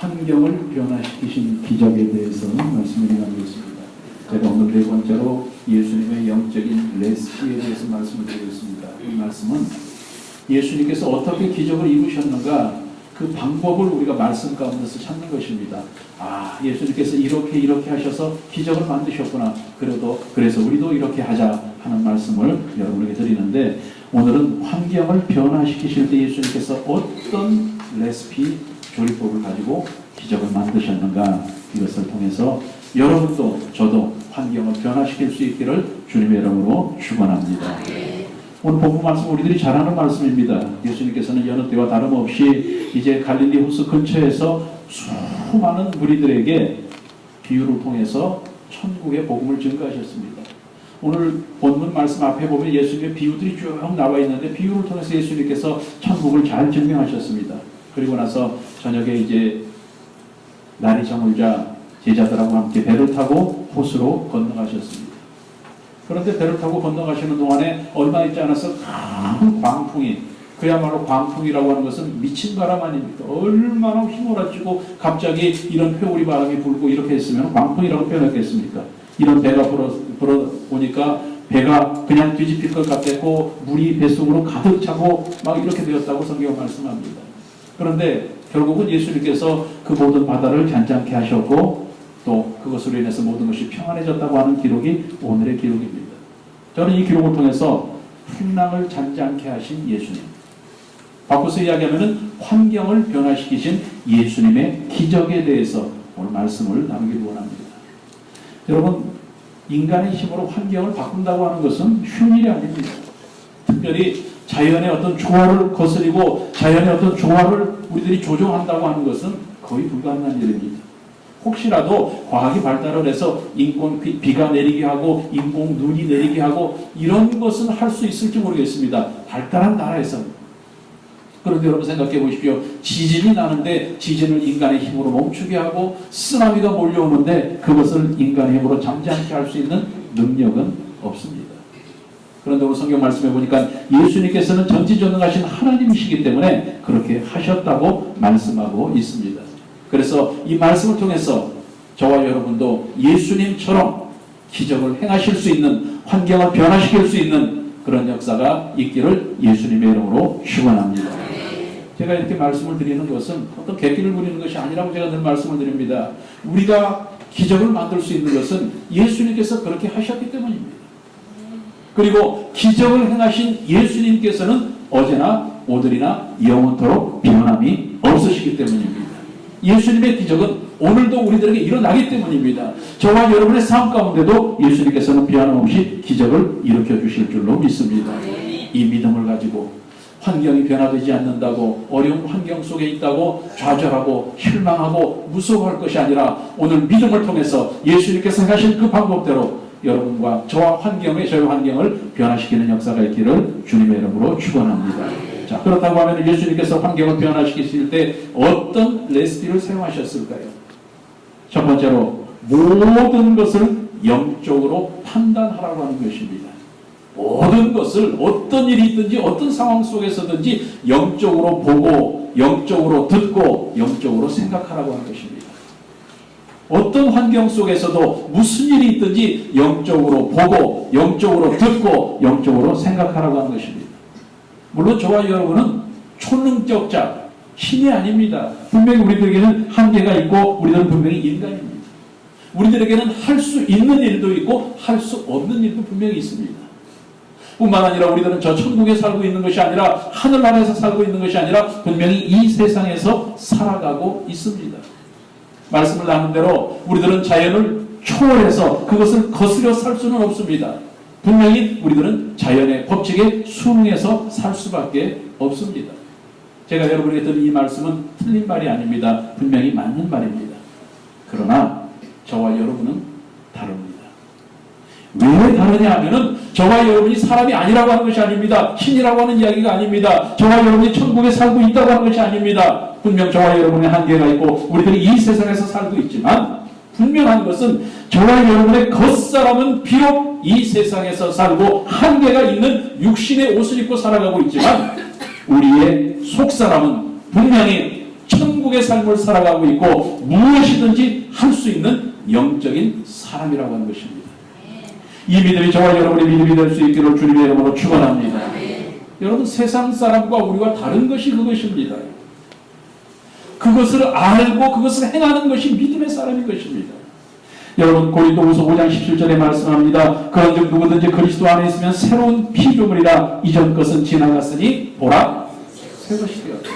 환경을 변화시키신 기적에 대해서 말씀을 나누겠습니다. 제가 오늘 네 번째로 예수님의 영적인 레시피에 대해서 말씀을 드리겠습니다. 이 말씀은 예수님께서 어떻게 기적을 이루셨는가 그 방법을 우리가 말씀 가운데서 찾는 것입니다. 예수님께서 이렇게 하셔서 기적을 만드셨구나. 그래서 우리도 이렇게 하자 하는 말씀을 여러분에게 드리는데, 오늘은 환경을 변화시키실 때 예수님께서 어떤 레시피, 조리법을 가지고 기적을 만드셨는가, 이것을 통해서 여러분도 저도 환경을 변화시킬 수 있기를 주님의 이름으로 축원합니다. 오늘 본문 말씀 우리들이 잘 아는 말씀입니다. 예수님께서는 여느 때와 다름없이 이제 갈릴리 호수 근처에서 수많은 무리들에게 비유를 통해서 천국의 복음을 증거하셨습니다. 오늘 본문 말씀 앞에 보면 예수님의 비유들이 쭉 나와 있는데, 비유를 통해서 예수님께서 천국을 잘 증명하셨습니다. 그리고 나서 저녁에 이제 날이 저물자 제자들하고 함께 배를 타고 호수로 건너가셨습니다. 그런데 배를 타고 건너가시는 동안에 얼마 있지 않아서 큰 광풍이, 그야말로 광풍이라고 하는 것은 미친 바람 아닙니까? 얼마나 휘몰아치고 갑자기 이런 회오리 바람이 불고 이렇게 했으면 광풍이라고 표현했겠습니까? 이런 배가 불어보니까 배가 그냥 뒤집힐 것 같았고 물이 뱃속으로 가득 차고 막 이렇게 되었다고 성경은 말씀합니다. 그런데 결국은 예수님께서 그 모든 바다를 잔잔케 하셨고 또 그것으로 인해서 모든 것이 평안해졌다고 하는 기록이 오늘의 기록입니다. 저는 이 기록을 통해서 풍랑을 잔잔케 하신 예수님, 바꿔서 이야기하면 환경을 변화시키신 예수님의 기적에 대해서 오늘 말씀을 나누기 원합니다. 여러분, 인간의 힘으로 환경을 바꾼다고 하는 것은 쉬운 일이 아닙니다. 특별히 자연의 어떤 조화를 거스리고 자연의 어떤 조화를 우리들이 조정한다고 하는 것은 거의 불가능한 일입니다. 혹시라도 과학이 발달을 해서 인공 비가 내리게 하고 인공 눈이 내리게 하고 이런 것은 할 수 있을지 모르겠습니다. 발달한 나라에서는. 그런데 여러분 생각해 보십시오. 지진이 나는데 지진을 인간의 힘으로 멈추게 하고 쓰나미가 몰려오는데 그것을 인간의 힘으로 잠잠케 할 수 있는 능력은 없습니다. 그런데 오늘 성경 말씀해 보니까 예수님께서는 전지전능하신 하나님이시기 때문에 그렇게 하셨다고 말씀하고 있습니다. 그래서 이 말씀을 통해서 저와 여러분도 예수님처럼 기적을 행하실 수 있는, 환경을 변화시킬 수 있는 그런 역사가 있기를 예수님의 이름으로 축원합니다. 제가 이렇게 말씀을 드리는 것은 어떤 객기를 부리는 것이 아니라고 제가 늘 말씀을 드립니다. 우리가 기적을 만들 수 있는 것은 예수님께서 그렇게 하셨기 때문입니다. 그리고 기적을 행하신 예수님께서는 어제나 오늘이나 영원토록 변함이 없으시기 때문입니다. 예수님의 기적은 오늘도 우리들에게 일어나기 때문입니다. 저와 여러분의 삶 가운데도 예수님께서는 변함없이 기적을 일으켜 주실 줄로 믿습니다. 이 믿음을 가지고 환경이 변화되지 않는다고, 어려운 환경 속에 있다고 좌절하고 실망하고 무서워할 것이 아니라 오늘 믿음을 통해서 예수님께서 하신 그 방법대로 여러분과 저와 저희 환경을 변화시키는 역사가 있기를 주님의 이름으로 축원합니다. 자, 그렇다고 하면 예수님께서 환경을 변화시키실 때 어떤 레시피를 사용하셨을까요? 첫 번째로 모든 것을 영적으로 판단하라고 하는 것입니다. 모든 것을 어떤 일이 있든지 어떤 상황 속에서든지 영적으로 보고 영적으로 듣고 영적으로 생각하라고 하는 것입니다. 어떤 환경 속에서도 무슨 일이 있든지 영적으로 보고 영적으로 듣고 영적으로 생각하라고 하는 것입니다. 물론 저와 여러분은 초능적 자, 신이 아닙니다. 분명히 우리들에게는 한계가 있고 우리들은 분명히 인간입니다. 우리들에게는 할 수 있는 일도 있고 할 수 없는 일도 분명히 있습니다. 뿐만 아니라 우리들은 저 천국에 살고 있는 것이 아니라 하늘나라에서 살고 있는 것이 아니라 분명히 이 세상에서 살아가고 있습니다. 말씀을 나눈 대로 우리들은 자연을 초월해서 그것을 거스려 살 수는 없습니다. 분명히 우리들은 자연의 법칙에 순응해서 살 수밖에 없습니다. 제가 여러분에게 드린 이 말씀은 틀린 말이 아닙니다. 분명히 맞는 말입니다. 그러나 저와 여러분은 다릅니다. 왜 다르냐 하면은 저와 여러분이 사람이 아니라고 하는 것이 아닙니다. 신이라고 하는 이야기가 아닙니다. 저와 여러분이 천국에 살고 있다고 하는 것이 아닙니다. 분명 저와 여러분의 한계가 있고 우리들이 이 세상에서 살고 있지만 분명한 것은 저와 여러분의 겉사람은 비록 이 세상에서 살고 한계가 있는 육신의 옷을 입고 살아가고 있지만 우리의 속사람은 분명히 천국에 천국의 삶을 살아가고 있고 무엇이든지 할 수 있는 영적인 사람이라고 하는 것입니다. 이 믿음이 저와 여러분의 믿음이 될 수 있기를 주님의 이름으로 축원합니다. 여러분, 세상 사람과 우리가 다른 것이 그것입니다. 그것을 알고 그것을 행하는 것이 믿음의 사람인 것입니다. 여러분, 고린도후서 5장 17절에 말씀합니다. 그런즉 누구든지 그리스도 안에 있으면 새로운 피조물이라. 이전 것은 지나갔으니 보라 새 것이 되었다.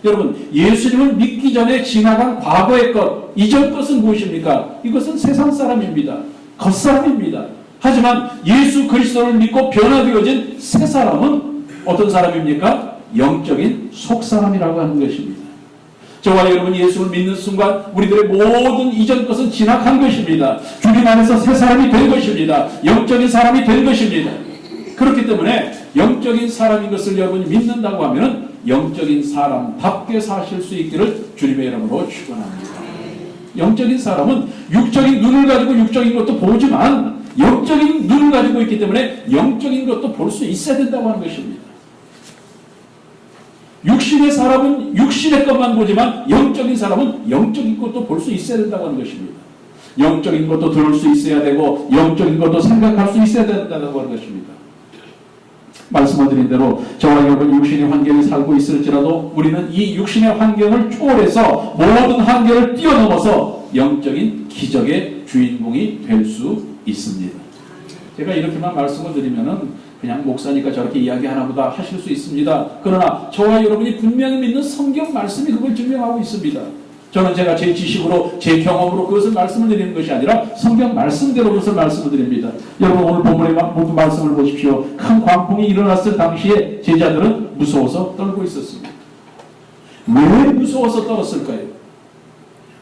여러분, 예수님을 믿기 전에 지나간 과거의 것, 이전 것은 무엇입니까? 이것은 세상 사람입니다. 겉사람입니다. 하지만 예수 그리스도를 믿고 변화되어진 새 사람은 어떤 사람입니까? 영적인 속사람이라고 하는 것입니다. 저와 여러분이 예수를 믿는 순간 우리들의 모든 이전 것은 지나간 것입니다. 주님 안에서 새 사람이 된 것입니다. 영적인 사람이 된 것입니다. 그렇기 때문에 영적인 사람인 것을 여러분이 믿는다고 하면 영적인 사람답게 사실 수 있기를 주님의 이름으로 축원합니다. 영적인 사람은 육적인 눈을 가지고 육적인 것도 보지만 영적인 눈을 가지고 있기 때문에 영적인 것도 볼 수 있어야 된다고 하는 것입니다. 육신의 사람은 육신의 것만 보지만 영적인 사람은 영적인 것도 볼 수 있어야 된다고 하는 것입니다. 영적인 것도 들을 수 있어야 되고 영적인 것도 생각할 수 있어야 된다고 하는 것입니다. 말씀을 드린 대로 저와 여러분 육신의 환경에 살고 있을지라도 우리는 이 육신의 환경을 초월해서 모든 한계를 뛰어넘어서 영적인 기적의 주인공이 될 수 있습니다. 제가 이렇게만 말씀을 드리면은 그냥 목사니까 저렇게 이야기하나 보다 하실 수 있습니다. 그러나 저와 여러분이 분명히 믿는 성경 말씀이 그걸 증명하고 있습니다. 저는 제가 제 지식으로 제 경험으로 그것을 말씀을 드리는 것이 아니라 성경 말씀대로 그것을 말씀을 드립니다. 여러분, 오늘 본문의 모든 말씀을 보십시오. 큰 광풍이 일어났을 당시에 제자들은 무서워서 떨고 있었습니다. 왜 무서워서 떨었을까요?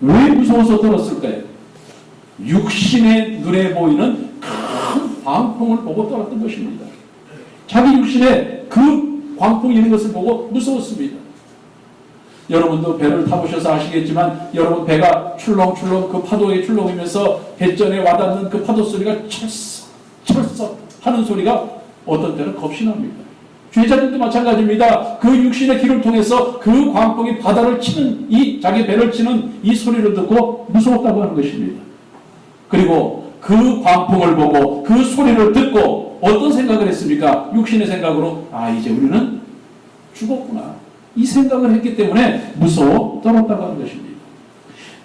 왜 무서워서 떨었을까요? 육신의 눈에 보이는 큰 광풍을 보고 떨었던 것입니다. 자기 육신에 그 광풍이 있는 것을 보고 무서웠습니다. 여러분도 배를 타보셔서 아시겠지만 여러분 배가 출렁출렁 그 파도에 출렁이면서 배전에 와닿는 그 파도 소리가 철썩 철썩 하는 소리가 어떤 때는 겁이 납니다. 죄자들도 마찬가지입니다. 그 육신의 길을 통해서 그 광풍이 바다를 치는 이 자기 배를 치는 이 소리를 듣고 무서웠다고 하는 것입니다. 그리고 그 광풍을 보고 그 소리를 듣고 어떤 생각을 했습니까? 육신의 생각으로 이제 우리는 죽었구나. 이 생각을 했기 때문에 무서워 떨었다고 하는 것입니다.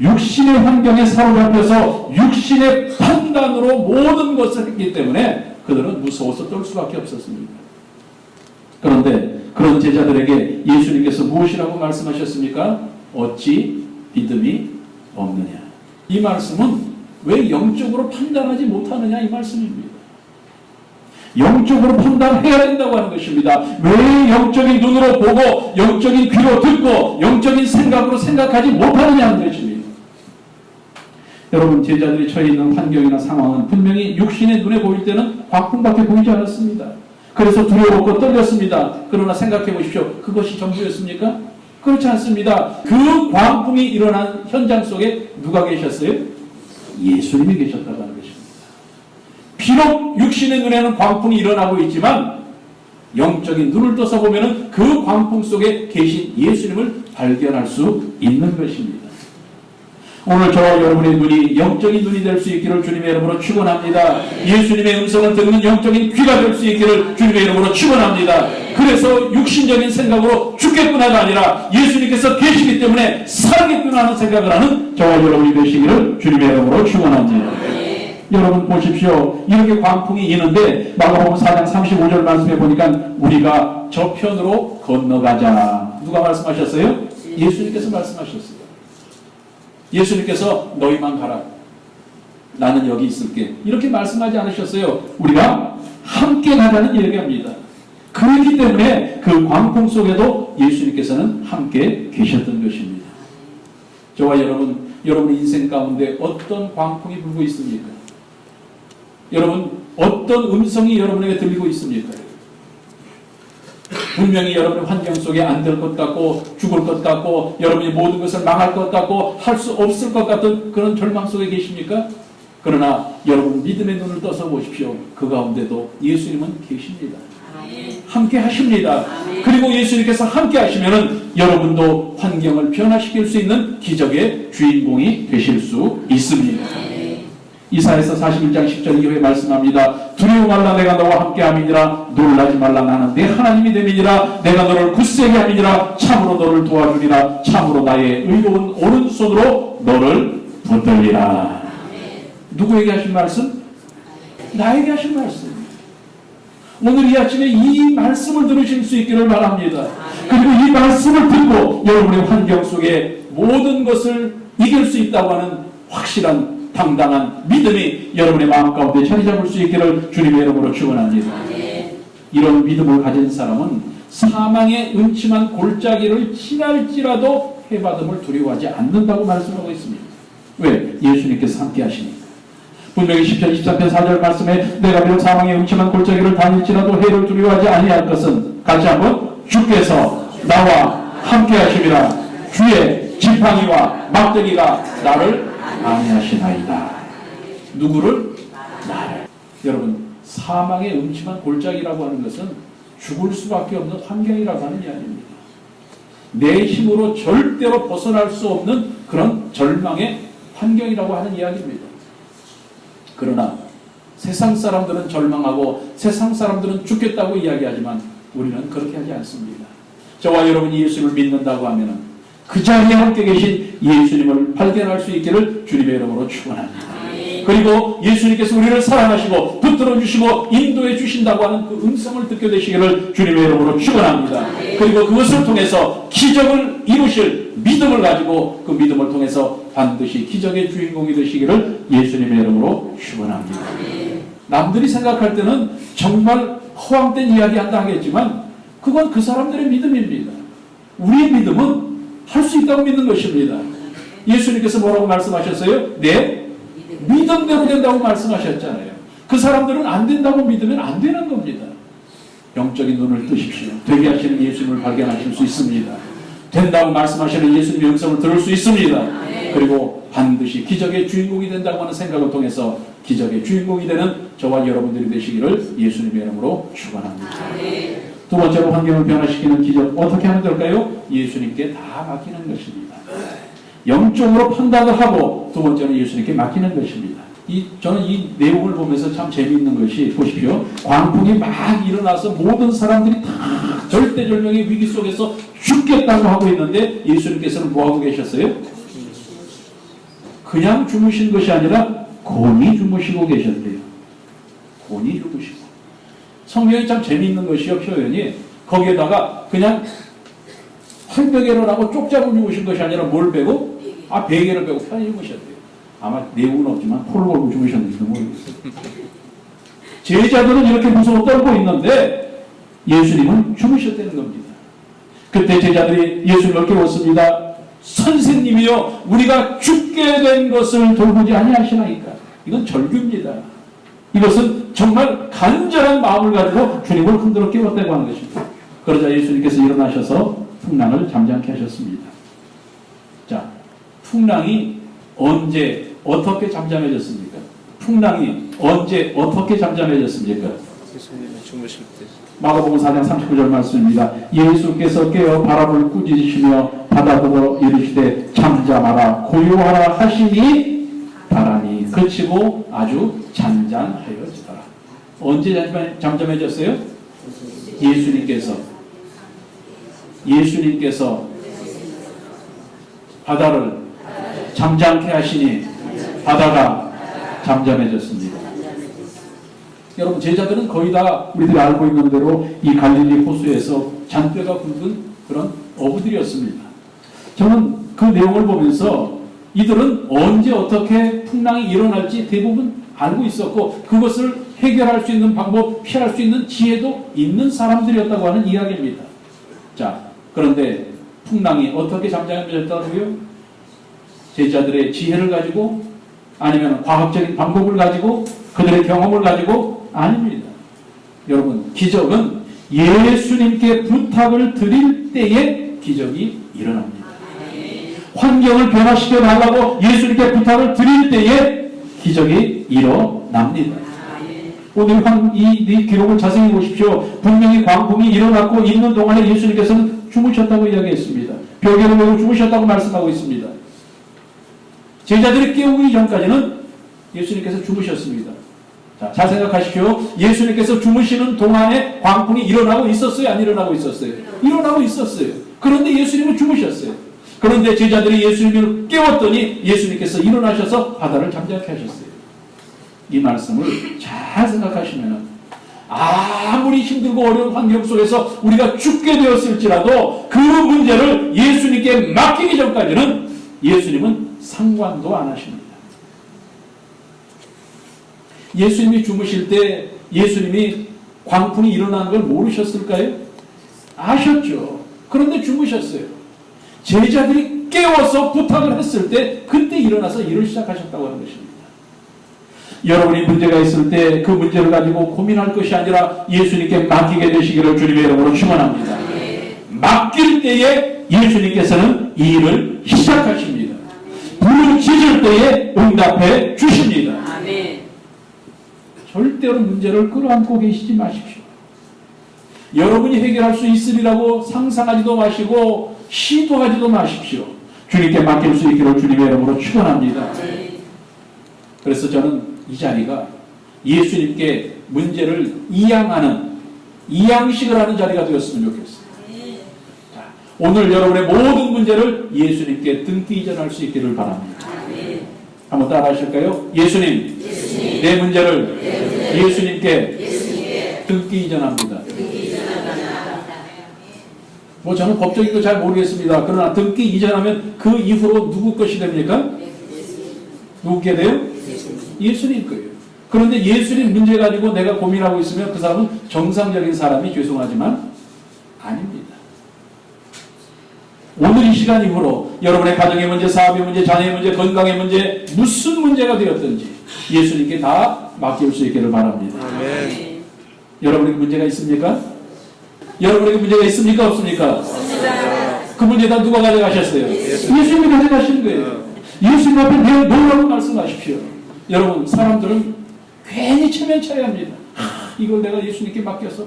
육신의 환경에 사로잡혀서 육신의 판단으로 모든 것을 했기 때문에 그들은 무서워서 떨 수밖에 없었습니다. 그런데 그런 제자들에게 예수님께서 무엇이라고 말씀하셨습니까? 어찌 믿음이 없느냐. 이 말씀은 왜 영적으로 판단하지 못하느냐 이 말씀입니다. 영적으로 판단해야 된다고 하는 것입니다. 왜 영적인 눈으로 보고 영적인 귀로 듣고 영적인 생각으로 생각하지 못하느냐 하는 것입니다. 여러분, 제자들이 처해 있는 환경이나 상황은 분명히 육신의 눈에 보일 때는 광풍밖에 보이지 않았습니다. 그래서 두려웠고 떨렸습니다. 그러나 생각해 보십시오. 그것이 전부였습니까? 그렇지 않습니다. 그 광풍이 일어난 현장 속에 누가 계셨어요? 예수님이 계셨다고 하는 것입니다. 비록 육신의 눈에는 광풍이 일어나고 있지만 영적인 눈을 떠서 보면 그 광풍 속에 계신 예수님을 발견할 수 있는 것입니다. 오늘 저와 여러분의 눈이 영적인 눈이 될 수 있기를 주님의 이름으로 축원합니다. 예수님의 음성을 듣는 영적인 귀가 될 수 있기를 주님의 이름으로 축원합니다. 그래서 육신적인 생각으로 죽겠구나가 아니라 예수님께서 계시기 때문에 살겠구나 하는 생각을 하는 저와 여러분이 되시기를 주님의 이름으로 축원합니다. 여러분 보십시오. 이렇게 광풍이 이는데 마가복음 4장 35절 말씀해 보니까 우리가 저편으로 건너가자. 누가 말씀하셨어요? 예수님께서 말씀하셨어요. 예수님께서 너희만 가라. 나는 여기 있을게. 이렇게 말씀하지 않으셨어요. 우리가 함께 가자는 얘기합니다. 그렇기 때문에 그 광풍 속에도 예수님께서는 함께 계셨던 것입니다. 저와 여러분의 인생 가운데 어떤 광풍이 불고 있습니까? 여러분, 어떤 음성이 여러분에게 들리고 있습니까? 분명히 여러분의 환경 속에 안 될 것 같고 죽을 것 같고 여러분이 모든 것을 망할 것 같고 할 수 없을 것 같은 그런 절망 속에 계십니까? 그러나 여러분 믿음의 눈을 떠서 보십시오. 그 가운데도 예수님은 계십니다. 함께 하십니다. 그리고 예수님께서 함께 하시면은 여러분도 환경을 변화시킬 수 있는 기적의 주인공이 되실 수 있습니다. 이사야서 41장 10절 이후에 말씀합니다. 두려워 말라, 내가 너와 함께 함이니라. 놀라지 말라, 나는 내 하나님이 됨이니라. 내가 너를 굳세게 함이니라. 참으로 너를 도와주리라. 참으로 나의 의로운 오른손으로 너를 붙들리라. 누구에게 하신 말씀? 나에게 하신 말씀. 오늘 이 아침에 이 말씀을 들으실 수 있기를 바랍니다. 그리고 이 말씀을 듣고 여러분의 환경 속에 모든 것을 이길 수 있다고 하는 확실한 당당한 믿음이 여러분의 마음 가운데 자리 잡을 수 있기를 주님의 이름으로 축원합니다. 이런 믿음을 가진 사람은 사망의 음침한 골짜기를 지날지라도 해받음을 두려워하지 않는다고 말씀하고 있습니다. 왜? 예수님께서 함께 하시니까. 분명히 10편 13편 4절 말씀에 내가 비록 사망의 음침한 골짜기를 다닐지라도 해를 두려워하지 아니할 것은, 같이 한번, 주께서 나와 함께 하심이라. 주의 지팡이와 막대기가 나를 안위하시나이다. 누구를? 나를. 여러분, 사망의 음침한 골짜기라고 하는 것은 죽을 수밖에 없는 환경이라고 하는 이야기입니다. 내 힘으로 절대로 벗어날 수 없는 그런 절망의 환경이라고 하는 이야기입니다. 그러나 세상 사람들은 절망하고 세상 사람들은 죽겠다고 이야기하지만 우리는 그렇게 하지 않습니다. 저와 여러분이 예수님을 믿는다고 하면 그 자리에 함께 계신 예수님을 발견할 수 있기를 주님의 이름으로 축원합니다. 그리고 예수님께서 우리를 사랑하시고 붙들어 주시고 인도해 주신다고 하는 그 음성을 듣게 되시기를 주님의 이름으로 축원합니다. 그리고 그것을 통해서 기적을 이루실 믿음을 가지고 그 믿음을 통해서 반드시 기적의 주인공이 되시기를 예수님의 이름으로 축원합니다. 남들이 생각할 때는 정말 허황된 이야기한다 하겠지만 그건 그 사람들의 믿음입니다. 우리의 믿음은 할 수 있다고 믿는 것입니다. 예수님께서 뭐라고 말씀하셨어요? 내 믿음대로 된다고 말씀하셨잖아요. 그 사람들은 안 된다고 믿으면 안 되는 겁니다. 영적인 눈을 뜨십시오. 되게 하시는 예수님을 발견하실 수 있습니다. 된다고 말씀하시는 예수님의 음성을 들을 수 있습니다. 그리고 반드시 기적의 주인공이 된다고 하는 생각을 통해서 기적의 주인공이 되는 저와 여러분들이 되시기를 예수님의 이름으로 축원합니다. 두 번째로 환경을 변화시키는 기적, 어떻게 하면 될까요? 예수님께 다 맡기는 것입니다. 영적으로 판단을 하고 두 번째는 예수님께 맡기는 것입니다. 저는 이 내용을 보면서 참 재미있는 것이, 보십시오. 광풍이 막 일어나서 모든 사람들이 다 절대절명의 위기 속에서 죽겠다고 하고 있는데 예수님께서는 뭐하고 계셨어요? 그냥 주무신 것이 아니라 곤히 주무시고 계셨대요. 곤히 주무시고. 성경이 참 재미있는 것이요, 표현이. 거기에다가 그냥 활베개를 하고 쪽 잡고 주무신 것이 아니라 뭘 베고? 베개를 베고 편히 주무셨대요. 아마 내용은 없지만 포를 걸고 주무셨는지도 모르겠어요. 제자들은 이렇게 무서워 떨고 있는데 예수님은 주무셨다는 겁니다. 그때 제자들이 예수님을 깨웠습니다. 선생님이여, 우리가 죽게 된 것을 돌보지 아니하시나이까. 이건 절규입니다. 이것은 정말 간절한 마음을 가지고 주님을 흔들어 깨웠다고 하는 것입니다. 그러자 예수님께서 일어나셔서 풍랑을 잠잠케 하셨습니다. 자, 풍랑이 언제 어떻게 잠잠해졌습니까? 풍랑이 언제 어떻게 잠잠해졌습니까? 예수님이 주무실 때. 마가복음 4장 39절 말씀입니다. 예수께서 깨어 바람을 꾸짖으시며 바다 보고 이르시되 잠잠하라 고요하라 하시니 바람이 그치고 아주 잔잔하여지더라. 언제 잠잠해졌어요? 예수님께서 바다를 잠잠케 하시니 바다가 잠잠해졌습니다. 여러분, 제자들은 거의 다 우리들이 알고 있는 대로 이 갈릴리 호수에서 잔뼈가 굵은 그런 어부들이었습니다. 저는 그 내용을 보면서 이들은 언제 어떻게 풍랑이 일어날지 대부분 알고 있었고 그것을 해결할 수 있는 방법, 피할 수 있는 지혜도 있는 사람들이었다고 하는 이야기입니다. 자, 그런데 풍랑이 어떻게 잠잠해졌다고요? 제자들의 지혜를 가지고, 아니면 과학적인 방법을 가지고, 그들의 경험을 가지고? 아닙니다. 여러분, 기적은 예수님께 부탁을 드릴 때에 기적이 일어납니다. 환경을 변화시켜 달라고 예수님께 부탁을 드릴 때에 기적이 일어납니다. 오늘 이 기록을 자세히 보십시오. 분명히 광풍이 일어났고 있는 동안에 예수님께서는 주무셨다고 이야기했습니다. 벽에를 메고 주무셨다고 말씀하고 있습니다. 제자들이 깨우기 전까지는 예수님께서 주무셨습니다. 자, 잘 생각하십시오. 예수님께서 주무시는 동안에 광풍이 일어나고 있었어요? 안 일어나고 있었어요? 일어나고 있었어요. 그런데 예수님은 주무셨어요. 그런데 제자들이 예수님을 깨웠더니 예수님께서 일어나셔서 바다를 잠잠케 하셨어요. 이 말씀을 잘 생각하시면 아무리 힘들고 어려운 환경 속에서 우리가 죽게 되었을지라도 그 문제를 예수님께 맡기기 전까지는 예수님은 상관도 안 하십니다. 예수님이 주무실 때 예수님이 광풍이 일어나는 걸 모르셨을까요? 아셨죠. 그런데 주무셨어요. 제자들이 깨워서 부탁을 했을 때 그때 일어나서 일을 시작하셨다고 하는 것입니다. 여러분이 문제가 있을 때 그 문제를 가지고 고민할 것이 아니라 예수님께 맡기게 되시기를 주님의 이름으로 축원합니다. 맡길 때에 예수님께서는 이 일을 시작하십니다. 부르짖을 때에 응답해 주십니다. 절대로 문제를 끌어안고 계시지 마십시오. 여러분이 해결할 수 있으리라고 상상하지도 마시고 시도하지도 마십시오. 주님께 맡길 수 있기를 주님의 이름으로 축원합니다. 그래서 저는 이 자리가 예수님께 문제를 이양식을 하는 자리가 되었으면 좋겠어요. 자, 오늘 여러분의 모든 문제를 예수님께 등기 이전할 수 있기를 바랍니다. 한번 따라 하실까요? 예수님, 내 문제를 예수님께 등기 이전합니다. 뭐 저는 법적인 거 잘 모르겠습니다. 그러나 등기 이전하면 그 이후로 누구 것이 됩니까? 누구게 돼요? 예수님 거예요. 그런데 예수님 문제 가지고 내가 고민하고 있으면 그 사람은 정상적인 사람이 죄송하지만 아닙니다. 오늘 이 시간 이후로 여러분의 가정의 문제, 사업의 문제, 자녀의 문제, 건강의 문제, 무슨 문제가 되었든지 예수님께 다 맡길 수 있기를 바랍니다. 아멘. 여러분에게 문제가 있습니까? 여러분에게 문제가 있습니까? 없습니까? 없습니다. 그 문제 다 누가 가져가셨어요? 예수님이 가져가시는 거예요. 예수님 앞에 내가 놓으라고 말씀하십시오. 여러분, 사람들은 괜히 체면차이합니다. 이걸 내가 예수님께 맡겨서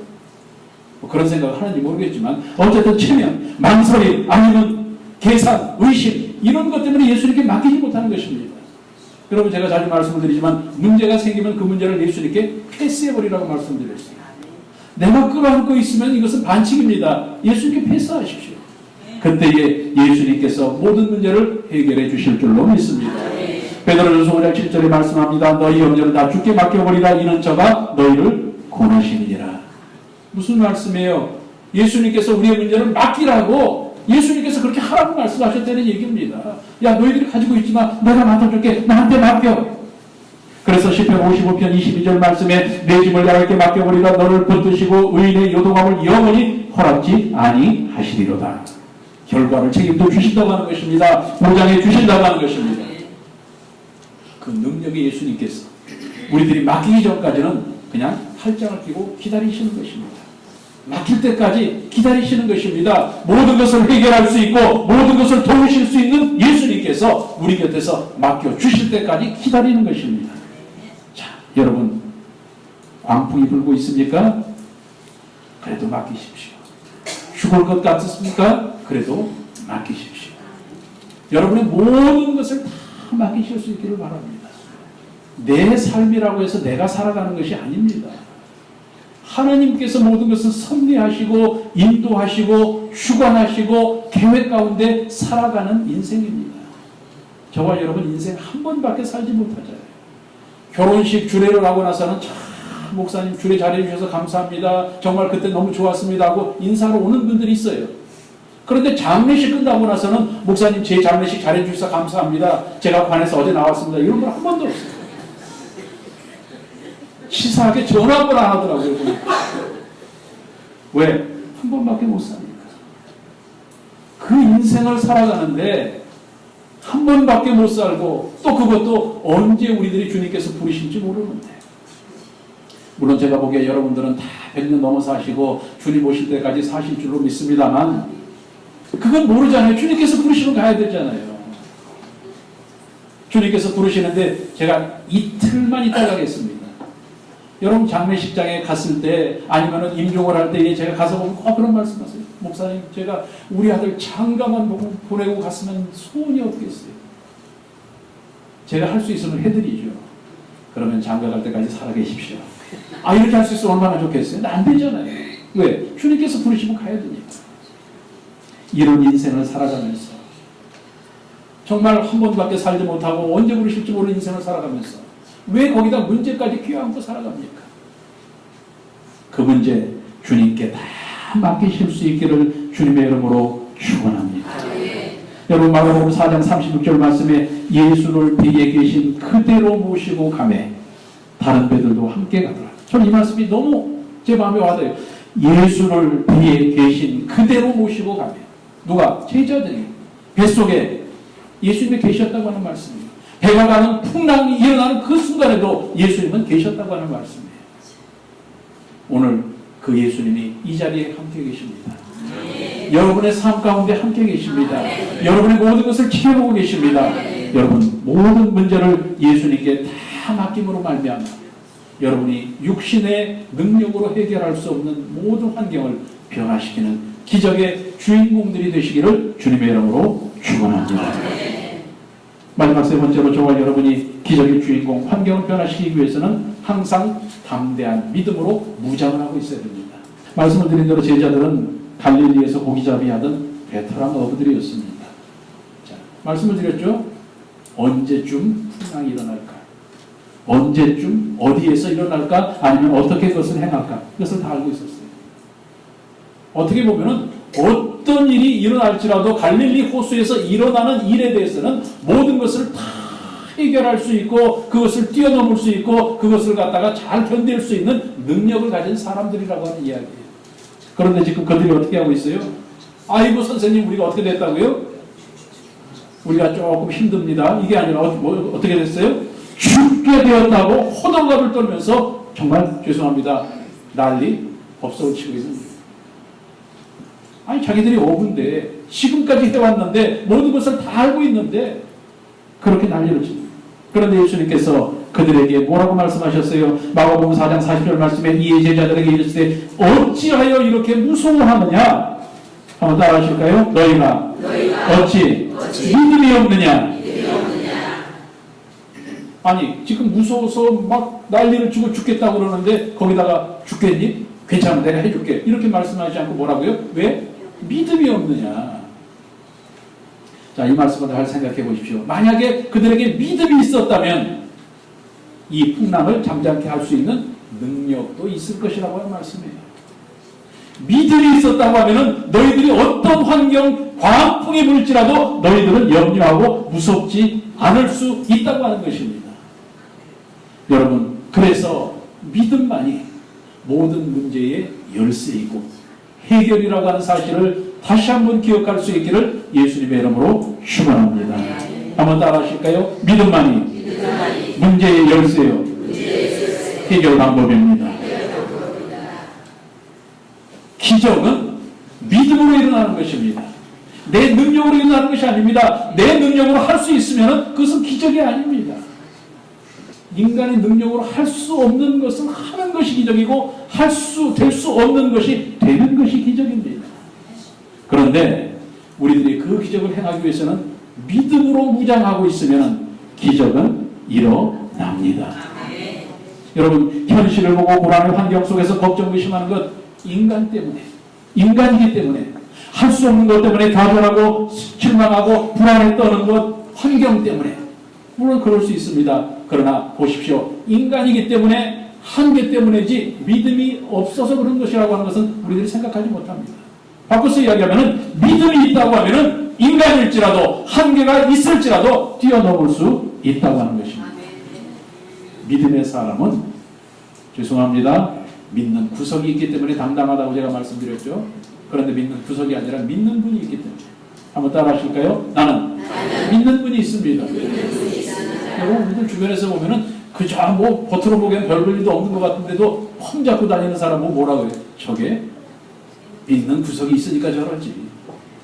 뭐 그런 생각을 하는지 모르겠지만 어쨌든 체면, 망설임, 아니면 계산, 의심 이런 것 때문에 예수님께 맡기지 못하는 것입니다. 여러분, 제가 자주 말씀을 드리지만 문제가 생기면 그 문제를 예수님께 패스해버리라고 말씀드렸습니다. 내가 끌어안고 있으면 이것은 반칙입니다. 예수님께 패스하십시오. 그때에 예수님께서 모든 문제를 해결해 주실 줄로 믿습니다. 베드로전서 5장 7절에 말씀합니다. 너희 염려를 다 주께 맡겨버리라. 이는 저가 너희를 권하시느니라. 무슨 말씀이에요? 예수님께서 우리의 문제를 맡기라고 예수님께서 그렇게 하라고 말씀하셨다는 얘기입니다. 야, 너희들이 가지고 있지만 내가 맡아줄게. 나한테 맡겨. 그래서 시편 55편 22절 말씀에 내 짐을 나에게 맡겨버리라. 너를 붙드시고 의인의 요동함을 영원히 허락지 아니하시리로다. 결과를 책임도 주신다고 하는 것입니다. 보장해 주신다고 하는 것입니다. 그 능력의 예수님께서 우리들이 맡기기 전까지는 그냥 팔짱을 끼고 기다리시는 것입니다. 맡길 때까지 기다리시는 것입니다. 모든 것을 해결할 수 있고 모든 것을 도우실 수 있는 예수님께서 우리 곁에서 맡겨주실 때까지 기다리는 것입니다. 자, 여러분, 광풍이 불고 있습니까? 그래도 맡기십시오. 죽을 것 같습니까? 그래도 맡기십시오. 여러분의 모든 것을 다 맡기실 수 있기를 바랍니다. 내 삶이라고 해서 내가 살아가는 것이 아닙니다. 하나님께서 모든 것을 섭리하시고 인도하시고 주관하시고 계획 가운데 살아가는 인생입니다. 저와 여러분 인생 한 번밖에 살지 못하잖아요. 결혼식 주례를 하고 나서는 참 목사님 주례 잘해 주셔서 감사합니다. 정말 그때 너무 좋았습니다 하고 인사로 오는 분들이 있어요. 그런데 장례식 끝나고 나서는 목사님 제 장례식 잘해 주셔서 감사합니다. 제가 관에서 어제 나왔습니다. 이런 건 한 번도 없어요. 치사하게 전화 한 번 안 하더라고요. 왜? 한 번밖에 못 사니까. 그 인생을 살아가는데 한 번밖에 못 살고 또 그것도 언제 우리들이 주님께서 부르실지 모르는데. 물론 제가 보기에 여러분들은 다 100년 넘어 사시고 주님 오실 때까지 사실 줄로 믿습니다만 그건 모르잖아요. 주님께서 부르시면 가야 되잖아요. 주님께서 부르시는데 제가 이틀만 있다 가겠습니다. 여러분 장례식장에 갔을 때 아니면 임종을 할 때 제가 가서 보면 꼭 그런 말씀하세요. 목사님, 제가 우리 아들 장가만 보내고 갔으면 소원이 없겠어요. 제가 할 수 있으면 해드리죠. 그러면 장가 갈 때까지 살아계십시오. 아, 이렇게 할 수 있으면 얼마나 좋겠어요? 안 되잖아요. 왜? 주님께서 부르시면 가야 되니까. 이런 인생을 살아가면서 정말 한 번밖에 살지 못하고 언제 부르실지 모르는 인생을 살아가면서 왜 거기다 문제까지 껴안고 살아갑니까? 그 문제 주님께 다 맡기실 수 있기를 주님의 이름으로 축원합니다. 여러분 마가복음 4장 36절 말씀에 예수를 배에 계신 그대로 모시고 가매 다른 배들도 함께 가더라. 저는 이 말씀이 너무 제 마음에 와닿아요. 예수를 배에 계신 그대로 모시고 가매. 누가? 제자들이 뱃속에 예수님이 계셨다고 하는 말씀이에요. 배가 가는 풍랑이 일어나는 그 순간에도 예수님은 계셨다고 하는 말씀이에요. 오늘 그 예수님이 이 자리에 함께 계십니다. 여러분의 삶 가운데 함께 계십니다. 여러분의 모든 것을 지켜보고 계십니다. 여러분 모든 문제를 예수님께 다 맡김으로 말미암아 여러분이 육신의 능력으로 해결할 수 없는 모든 환경을 변화시키는 기적의 주인공들이 되시기를 주님의 이름으로 축원합니다. 마지막 세 번째로 저와 여러분이 기적의 주인공, 환경을 변화시키기 위해서는 항상 담대한 믿음으로 무장을 하고 있어야 됩니다. 말씀을 드린 대로 제자들은 갈릴리에서 고기잡이 하던 베테랑 어부들이었습니다. 자, 말씀을 드렸죠? 언제쯤 풍랑이 일어날까? 언제쯤 어디에서 일어날까? 아니면 어떻게 그것을 행할까? 그것을 다 알고 있었어요. 어떻게 보면은 어떤 일이 일어날지라도 갈릴리 호수에서 일어나는 일에 대해서는 모든 것을 다 해결할 수 있고 그것을 뛰어넘을 수 있고 그것을 갖다가 잘 견딜 수 있는 능력을 가진 사람들이라고 하는 이야기예요. 그런데 지금 그들이 어떻게 하고 있어요? 아이고 선생님 우리가 어떻게 됐다고요? 우리가 조금 힘듭니다. 이게 아니라 어떻게 됐어요? 죽게 되었다고 호들갑을 떨면서 정말 죄송합니다. 난리 법석을 치고 있는 거예요. 아니 자기들이 어부인데 지금까지 해왔는데 모든 것을 다 알고 있는데 그렇게 난리를 칩니다. 그런데 예수님께서 그들에게 뭐라고 말씀하셨어요? 마가복음 4장 40절 말씀에 이에 제자들에게 이르시되 어찌하여 이렇게 무서워하느냐? 한번 따라 하실까요? 너희가 어찌 믿음이 없느냐? 아니 지금 무서워서 막 난리를 치고 죽겠다고 그러는데 거기다가 죽겠니? 괜찮아 내가 해줄게 이렇게 말씀하지 않고 뭐라고요? 왜? 믿음이 없느냐? 자, 이 말씀을 잘 생각해 보십시오. 만약에 그들에게 믿음이 있었다면 이 풍랑을 잠잠케 할 수 있는 능력도 있을 것이라고 하는 말씀이에요. 믿음이 있었다고 하면은 너희들이 어떤 환경, 광풍이 불지라도 너희들은 염려하고 무섭지 않을 수 있다고 하는 것입니다. 여러분, 그래서 믿음만이 모든 문제의 열쇠이고 해결이라고 하는 사실을 다시 한번 기억할 수 있기를 예수님의 이름으로 축원합니다. 한번 따라 하실까요? 믿음만이 문제의 열쇠요. 해결 방법입니다. 기적은 믿음으로 일어나는 것입니다. 내 능력으로 일어나는 것이 아닙니다. 내 능력으로 할 수 있으면 그것은 기적이 아닙니다. 인간의 능력으로 할 수 없는 것을 하는 것이 기적이고 될 수 없는 것이 되는 것이 기적입니다. 그런데 우리들이 그 기적을 행하기 위해서는 믿음으로 무장하고 있으면 기적은 일어납니다. 여러분 현실을 보고 고난의 환경 속에서 걱정 의심하는 것 인간 때문에 인간이기 때문에 할 수 없는 것 때문에 좌절하고 실망하고 불안에 떠는 것 환경 때문에 물론 그럴 수 있습니다. 그러나 보십시오. 인간이기 때문에 한계 때문이지 믿음이 없어서 그런 것이라고 하는 것은 우리들이 생각하지 못합니다. 바꿔서 이야기하면 믿음이 있다고 하면 인간일지라도 한계가 있을지라도 뛰어넘을 수 있다고 하는 것입니다. 믿음의 사람은 죄송합니다. 믿는 구석이 있기 때문에 당당하다고 제가 말씀드렸죠. 그런데 믿는 구석이 아니라 믿는 분이 있기 때문에 한번 따라 하실까요? 나는 믿는 분이 있습니다. 여러분 우리들 주변에서 보면은 그저 뭐 겉으로 보기엔 별 일도 없는 것 같은데도 폼 잡고 다니는 사람은 뭐라 그래요? 저게 믿는 구석이 있으니까 저러지.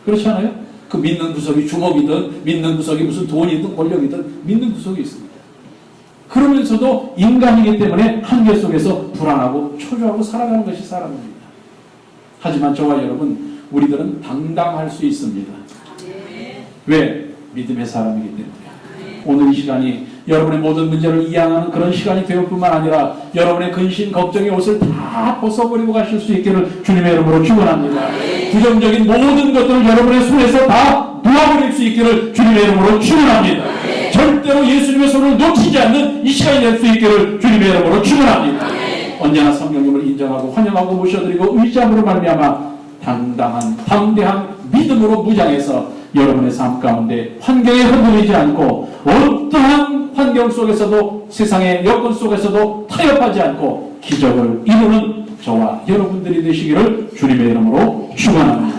그렇지 않아요? 그 믿는 구석이 주먹이든 믿는 구석이 무슨 돈이든 권력이든 믿는 구석이 있습니다. 그러면서도 인간이기 때문에 한계 속에서 불안하고 초조하고 살아가는 것이 사람입니다. 하지만 저와 여러분, 우리들은 당당할 수 있습니다. 왜? 믿음의 사람이기 때문에. 오늘 이 시간이 여러분의 모든 문제를 이해하는 그런 시간이 되올 뿐만 아니라 여러분의 근심, 걱정의 옷을 다 벗어버리고 가실 수 있기를 주님의 이름으로 축원합니다. 부정적인 모든 것들을 여러분의 손에서 다 놓아버릴 수 있기를 주님의 이름으로 축원합니다. 절대로 예수님의 손을 놓치지 않는 이 시간이 될 수 있기를 주님의 이름으로 축원합니다. 언제나 성령님을 인정하고 환영하고 모셔드리고 의지함으로 말미암아 당당한 담대한 믿음으로 무장해서 여러분의 삶 가운데 환경에 흔들리지 않고 어떠한 환경 속에서도 세상의 여건 속에서도 타협하지 않고 기적을 이루는 저와 여러분들이 되시기를 주님의 이름으로 축원합니다.